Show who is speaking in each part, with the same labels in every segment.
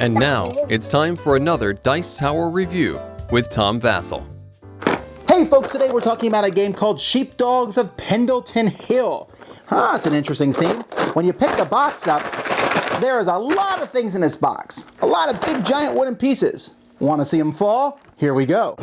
Speaker 1: And now, it's time for another Dice Tower review with Tom Vasel.
Speaker 2: Hey folks, today we're talking about a game called Sheepdogs of Pendleton Hill. It's an interesting theme. When you pick the box up, there is a lot of things in this box. A lot of big giant wooden pieces. Want to see them fall? Here we go.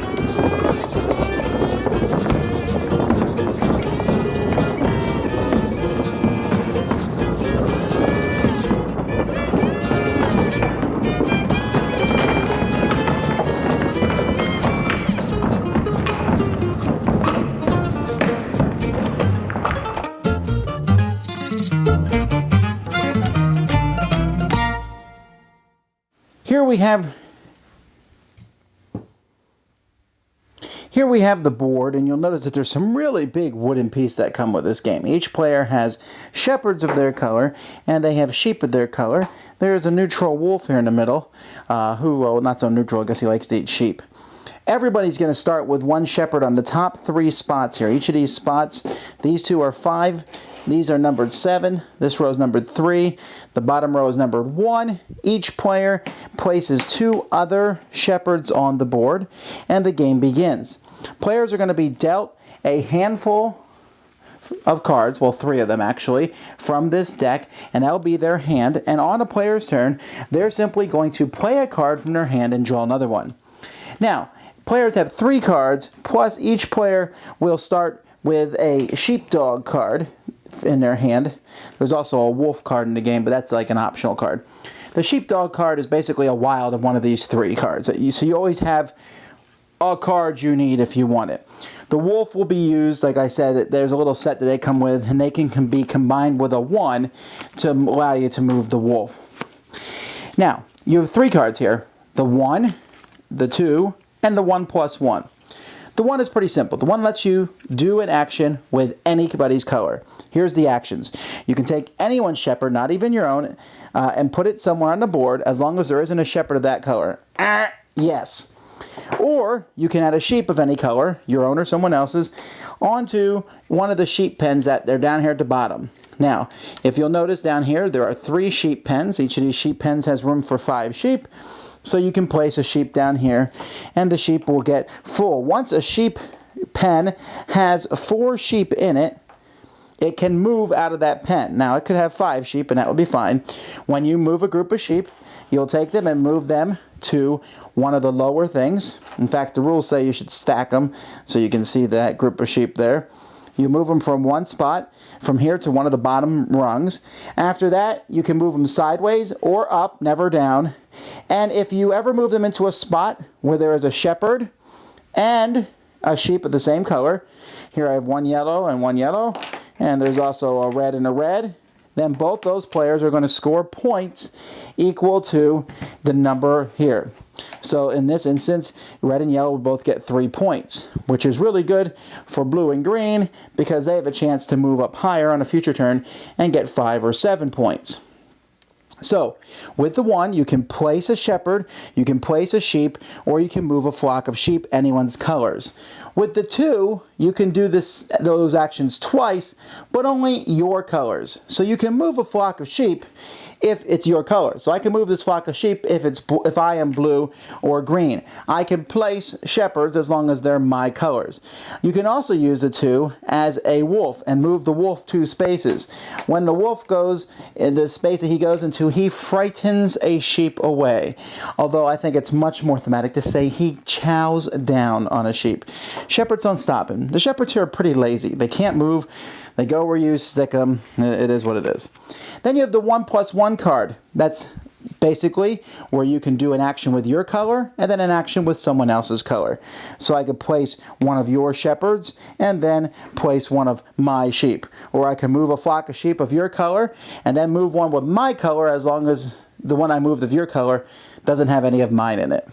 Speaker 2: Here we have the board, and you'll notice that there's some really big wooden pieces that come with this game. Each player has shepherds of their color, and they have sheep of their color. There's a neutral wolf here in the middle, well, not so neutral, I guess he likes to eat sheep. Everybody's going to start with one shepherd on the top 3 spots here. Each of these spots, these two are 5. These are numbered 7. This row is numbered 3. The bottom row is numbered 1. Each player places 2 other shepherds on the board, and the game begins. Players are going to be dealt a handful of cards, well 3 of them actually, from this deck, and that'll be their hand. And on a player's turn, they're simply going to play a card from their hand and draw another one. Now, players have 3 cards, plus each player will start with a sheepdog card in their hand. There's also a wolf card in the game, but that's like an optional card. The sheepdog card is basically a wild of one of these 3 cards. So you always have a card you need if you want it. The wolf will be used, like I said, there's a little set that they come with, and they can be combined with a 1 to allow you to move the wolf. Now, you have 3 cards here. The 1, the 2, and the 1+1. The 1 is pretty simple. The 1 lets you do an action with anybody's color. Here's the actions. You can take anyone's shepherd, not even your own, and put it somewhere on the board as long as there isn't a shepherd of that color. Yes. Or you can add a sheep of any color, your own or someone else's, onto one of the sheep pens that they're down here at the bottom. Now, if you'll notice down here, there are 3 sheep pens. Each of these sheep pens has room for 5 sheep. So you can place a sheep down here, and the sheep will get full. Once a sheep pen has 4 sheep in it, it can move out of that pen. Now, it could have 5 sheep, and that would be fine. When you move a group of sheep, you'll take them and move them to one of the lower things. In fact, the rules say you should stack them so you can see that group of sheep there. You move them from one spot, from here to one of the bottom rungs. After that, you can move them sideways or up, never down. And if you ever move them into a spot where there is a shepherd and a sheep of the same color, here I have 1 yellow and 1 yellow, and there's also a red and a red, then both those players are going to score points equal to the number here. So in this instance, red and yellow will both get 3 points, which is really good for blue and green because they have a chance to move up higher on a future turn and get 5 or 7 points. So, with the 1, you can place a shepherd, you can place a sheep, or you can move a flock of sheep, anyone's colors. With the 2, you can do those actions twice, but only your colors. So you can move a flock of sheep if it's your color. So I can move this flock of sheep if I am blue or green. I can place shepherds as long as they're my colors. You can also use the 2 as a wolf and move the wolf 2 spaces. When the wolf goes in the space that he goes into, he frightens a sheep away. Although I think it's much more thematic to say he chows down on a sheep. Shepherds don't stop him. The shepherds here are pretty lazy. They can't move. They go where you stick them. It is what it is. Then you have the 1+1 card. That's basically where you can do an action with your color and then an action with someone else's color. So I could place one of your shepherds and then place one of my sheep. Or I can move a flock of sheep of your color and then move one with my color as long as the one I moved of your color doesn't have any of mine in it.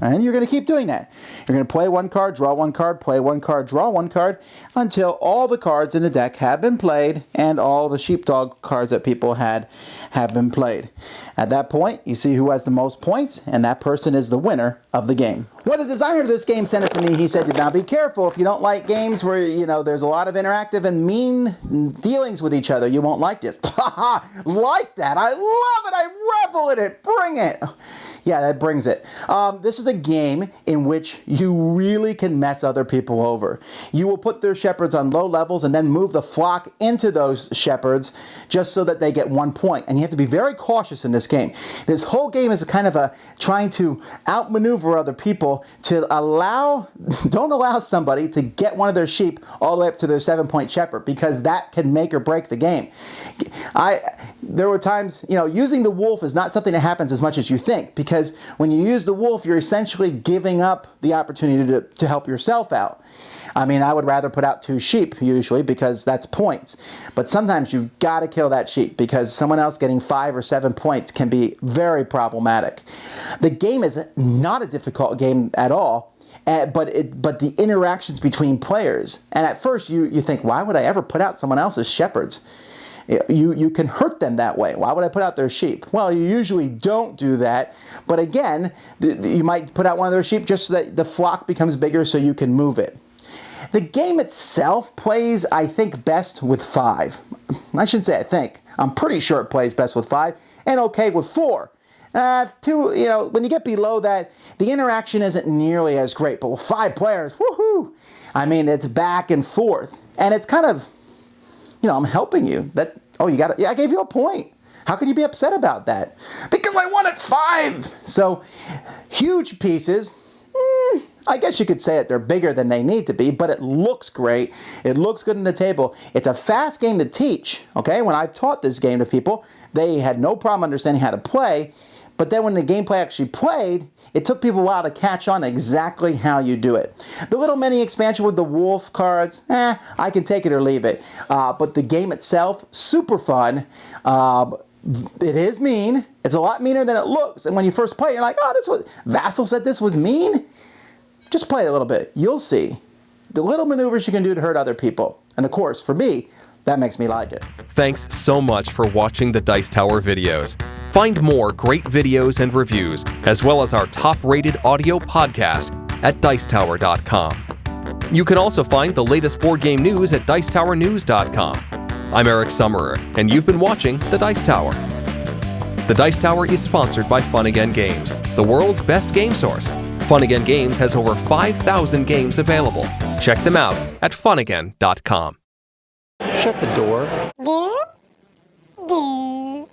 Speaker 2: And you're going to keep doing that. You're going to play one card, draw one card, play one card, draw one card, until all the cards in the deck have been played and all the sheepdog cards that people had have been played. At that point, you see who has the most points, and that person is the winner of the game. When the designer of this game sent it to me, he said, now be careful. If you don't like games where, there's a lot of interactive and mean dealings with each other, you won't like this. Like that. I love it. I revel in it. Bring it. Yeah, that brings it. This is a game in which you really can mess other people over. You will put their shepherds on low levels and then move the flock into those shepherds just so that they get 1 point. And you have to be very cautious in this game. This whole game is kind of trying to outmaneuver other people to don't allow somebody to get one of their sheep all the way up to their 7-point shepherd, because that can make or break the game. There were times, using the wolf is not something that happens as much as you think, because when you use the wolf, you're essentially giving up the opportunity to help yourself out. I mean, I would rather put out 2 sheep usually, because that's points. But sometimes you've got to kill that sheep, because someone else getting 5 or 7 points can be very problematic. The game is not a difficult game at all. But the interactions between players, and at first you think, why would I ever put out someone else's shepherds? You can hurt them that way. Why would I put out their sheep? Well, you usually don't do that. But again, you might put out one of their sheep just so that the flock becomes bigger so you can move it. The game itself plays, I think, best with 5. I shouldn't say I think. I'm pretty sure it plays best with 5 and okay with 4. 2, when you get below that, the interaction isn't nearly as great. But with 5 players, woohoo! I mean, it's back and forth. And it's kind of, I'm helping you. I gave you a point. How can you be upset about that? Because I won at 5. So, huge pieces. I guess you could say that they're bigger than they need to be, but it looks great. It looks good on the table. It's a fast game to teach, okay? When I've taught this game to people, they had no problem understanding how to play, but then when the gameplay actually played, it took people a while to catch on exactly how you do it. The little mini expansion with the wolf cards, I can take it or leave it. But the game itself, super fun. It is mean. It's a lot meaner than it looks. And when you first play it, you're like, Vasel said this was mean? Just play it a little bit. You'll see the little maneuvers you can do to hurt other people. And of course, for me, that makes me like it.
Speaker 1: Thanks so much for watching the Dice Tower videos. Find more great videos and reviews, as well as our top-rated audio podcast at Dicetower.com. You can also find the latest board game news at Dicetowernews.com. I'm Eric Summerer, and you've been watching The Dice Tower. The Dice Tower is sponsored by Fun Again Games, the world's best game source. Fun Again Games has over 5,000 games available. Check them out at funagain.com.
Speaker 2: Shut the door.
Speaker 3: There.